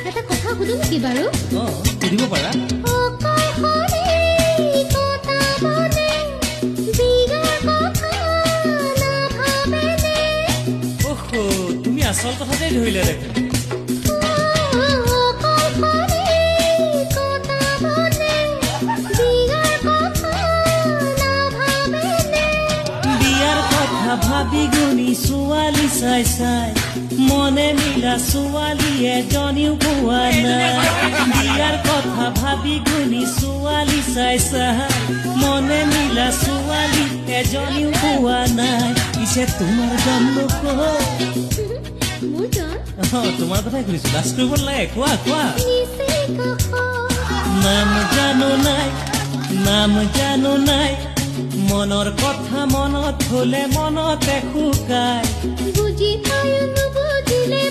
এটা কথা সুধো নেকি বাৰু? সুধিব পাৰা। তুমি আচল কথাতে ধৰিলে দেখোন। বিয়াৰ কথা ভাবি গুণি ছোৱালী চাই চাই মনে মিলা ছোৱালী এজনীও পোৱা নাই। বিয়াৰ কথা ভাবি গুণি ছোৱালী চাই চাই মনে মিলা ছোৱালী এজনীও পোৱা নাই। পিছে তোমাৰ জন্ম তোমাৰ কথাই শুনিছো, লাজ কৰিব নালাগে, কোৱা কোৱা। নাম জানো নাই মনৰ কথা মনত হলে মনতে শুকাই। বুজি পায় নুবুজিলে